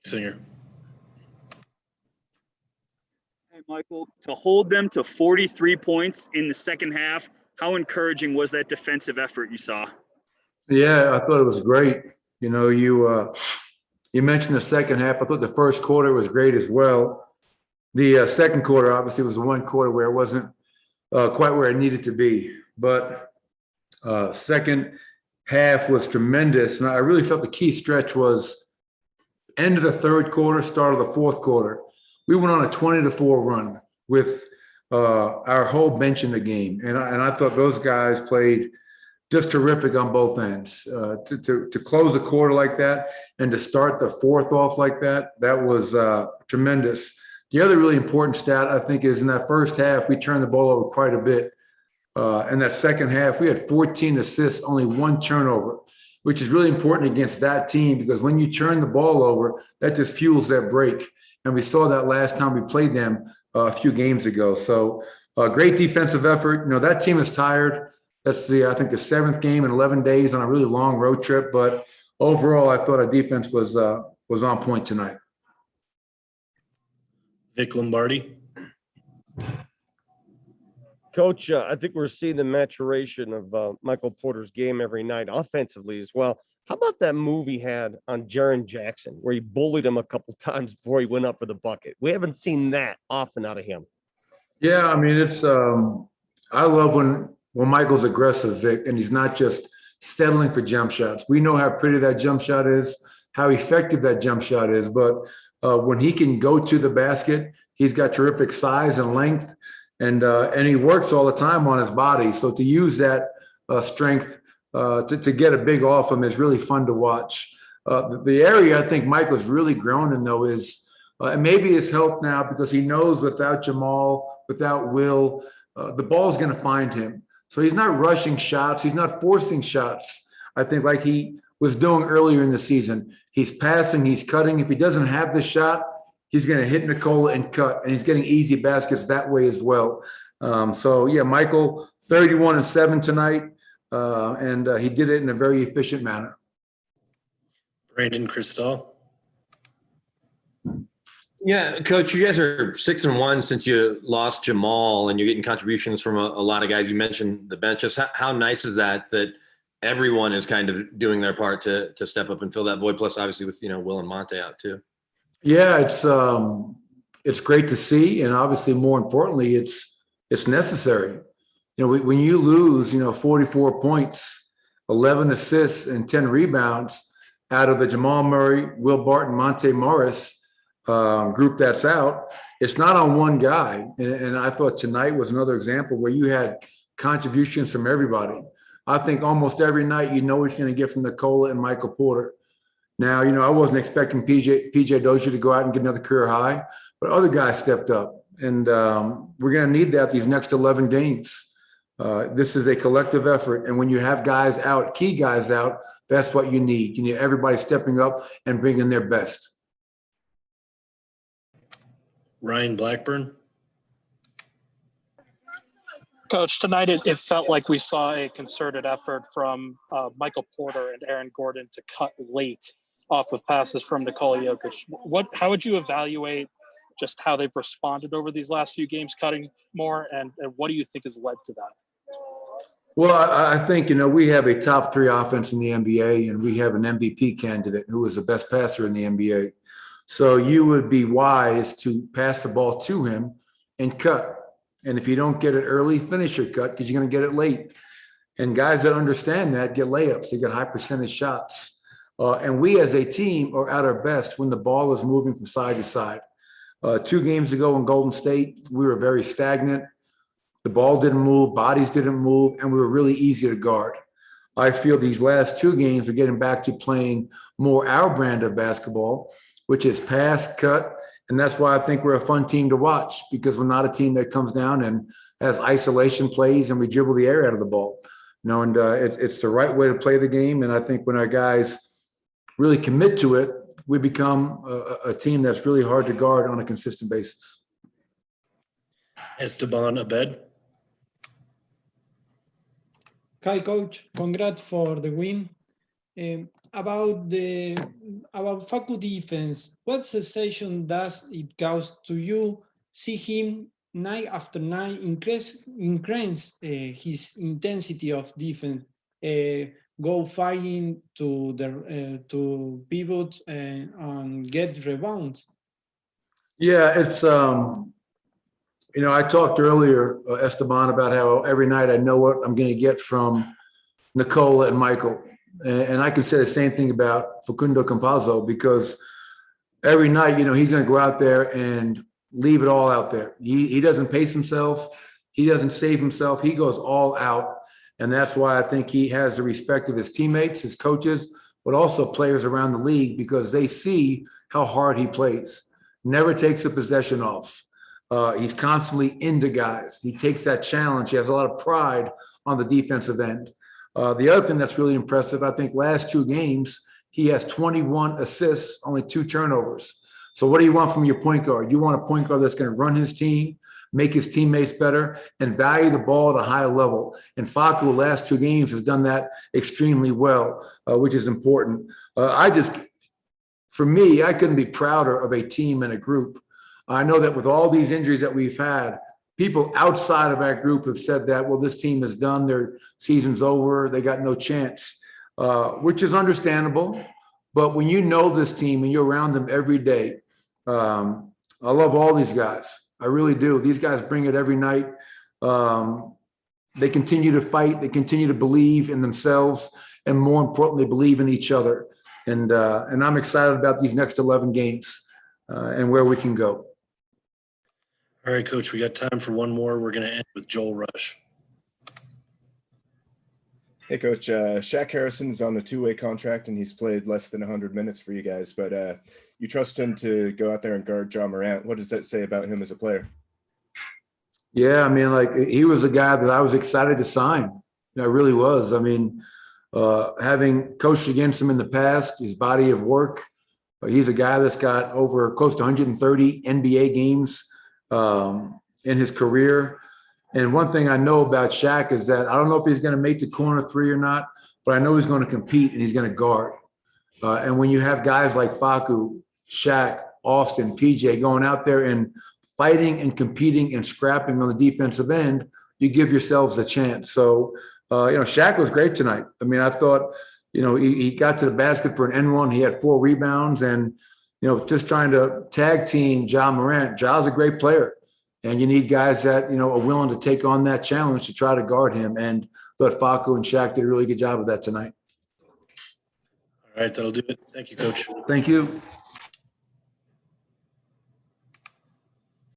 Singer. Hey, Michael, to hold them to 43 points in the second half, how encouraging was that defensive effort you saw? Yeah, I thought it was great. You know, you mentioned the second half. I thought the first quarter was great as well. The second quarter, obviously, was the one quarter where it wasn't quite where it needed to be. But second half was tremendous. And I really felt the key stretch was end of the third quarter, start of the fourth quarter. We went on a 20-4 run with our whole bench in the game. And I thought those guys played just terrific on both ends. To close a quarter like that and to start the fourth off like that, that was tremendous. The other really important stat, I think, is in that first half, we turned the ball over quite a bit. In that second half, we had 14 assists, only 1 turnover, which is really important against that team because when you turn the ball over, that just fuels that break. And we saw that last time we played them a few games ago. So great defensive effort. You know, that team is tired. That's I think the 7th game in 11 days on a really long road trip. But overall, I thought our defense was on point tonight. Vic Lombardi. Coach, I think we're seeing the maturation of Michael Porter's game every night offensively as well. How about that move he had on Jaren Jackson where he bullied him a couple times before he went up for the bucket? We haven't seen that often out of him. Yeah, I mean, it's I love when Michael's aggressive, Vic, and he's not just settling for jump shots. We know how pretty that jump shot is, how effective that jump shot is, but when he can go to the basket, he's got terrific size and length, and he works all the time on his body. So to use that strength to get a big off him is really fun to watch. The area I think Michael's really grown in, though, is and maybe it's helped now because he knows without Jamal, without Will, the ball's going to find him. So he's not rushing shots. He's not forcing shots, I think, like he was doing earlier in the season. He's passing, he's cutting. If he doesn't have the shot, he's going to hit Nikola and cut, and he's getting easy baskets that way as well. So, yeah, Michael, 31-7 tonight, and he did it in a very efficient manner. Brandon Cristal. Yeah, Coach, you guys are 6-1 since you lost Jamal, and you're getting contributions from a lot of guys. You mentioned the bench. Just how nice is that everyone is kind of doing their part to step up and fill that void? Plus, obviously, with Will and Monte out too. Yeah, it's great to see, and obviously, more importantly, it's necessary. When you lose, 44 points, 11 assists, and 10 rebounds out of the Jamal Murray, Will Barton, Monte Morris group that's out, it's not on one guy. And I thought tonight was another example where you had contributions from everybody. I think almost every night what you're going to get from Nikola and Michael Porter. Now, I wasn't expecting PJ Dozier to go out and get another career high, but other guys stepped up. And we're going to need that these next 11 games. This is a collective effort. And when you have guys out, key guys out, that's what you need. You need everybody stepping up and bringing their best. Ryan Blackburn. Coach, tonight it felt like we saw a concerted effort from Michael Porter and Aaron Gordon to cut late off of passes from Nikola Jokic. How would you evaluate just how they've responded over these last few games, cutting more, and what do you think has led to that? Well, I think, we have a top 3 offense in the NBA, and we have an MVP candidate who is the best passer in the NBA. So you would be wise to pass the ball to him and cut. And if you don't get it early, finish your cut because you're going to get it late. And guys that understand that get layups. They get high percentage shots. And we as a team are at our best when the ball is moving from side to side. 2 games ago in Golden State, we were very stagnant. The ball didn't move, bodies didn't move, and we were really easy to guard. I feel these last 2 games, we're getting back to playing more our brand of basketball, which is pass, cut. And that's why I think we're a fun team to watch, because we're not a team that comes down and has isolation plays and we dribble the air out of the ball. And it's the right way to play the game. And I think when our guys really commit to it, we become a team that's really hard to guard on a consistent basis. Esteban Abed. Hi, Coach. Congrats for the win. about Faku defense, what sensation does it cause to you see him night after night increase his intensity of defense, go fighting to the to pivot and get rebounds? Yeah, it's I talked earlier, Esteban, about how every night I know what I'm going to get from Nicola and Michael. And I can say the same thing about Facundo Campazzo, because every night, he's going to go out there and leave it all out there. He doesn't pace himself. He doesn't save himself. He goes all out. And that's why I think he has the respect of his teammates, his coaches, but also players around the league, because they see how hard he plays. Never takes a possession off. He's constantly into guys. He takes that challenge. He has a lot of pride on the defensive end. The other thing that's really impressive, I think last 2 games, he has 21 assists, only 2 turnovers. So what do you want from your point guard? You want a point guard that's going to run his team, make his teammates better, and value the ball at a high level. And Faku, last 2 games, has done that extremely well, which is important. For me, I couldn't be prouder of a team and a group. I know that with all these injuries that we've had, people outside of our group have said that, well, this team is done, their season's over, they got no chance, which is understandable. But when you know this team and you're around them every day, I love all these guys. I really do. These guys bring it every night. They continue to fight. They continue to believe in themselves, and more importantly, believe in each other. And I'm excited about these next 11 games and where we can go. All right, Coach, we got time for one more. We're going to end with Joel Rush. Hey, Coach. Shaq Harrison is on a 2-way contract, and he's played less than 100 minutes for you guys. But you trust him to go out there and guard Ja Morant. What does that say about him as a player? Yeah, I mean, he was a guy that I was excited to sign. I really was. I mean, having coached against him in the past, his body of work, he's a guy that's got over close to 130 NBA games in his career. And one thing I know about Shaq is that I don't know if he's going to make the corner 3 or not, but I know he's going to compete and he's going to guard. And when you have guys like Faku, Shaq, Austin, PJ going out there and fighting and competing and scrapping on the defensive end, you give yourselves a chance. So, Shaq was great tonight. I mean, I thought, he got to the basket for an N1. He had 4 rebounds and, just trying to tag team Ja Morant. Ja's a great player. And you need guys that, are willing to take on that challenge to try to guard him. And thought Faku and Shaq did a really good job of that tonight. All right, that'll do it. Thank you, Coach. Thank you.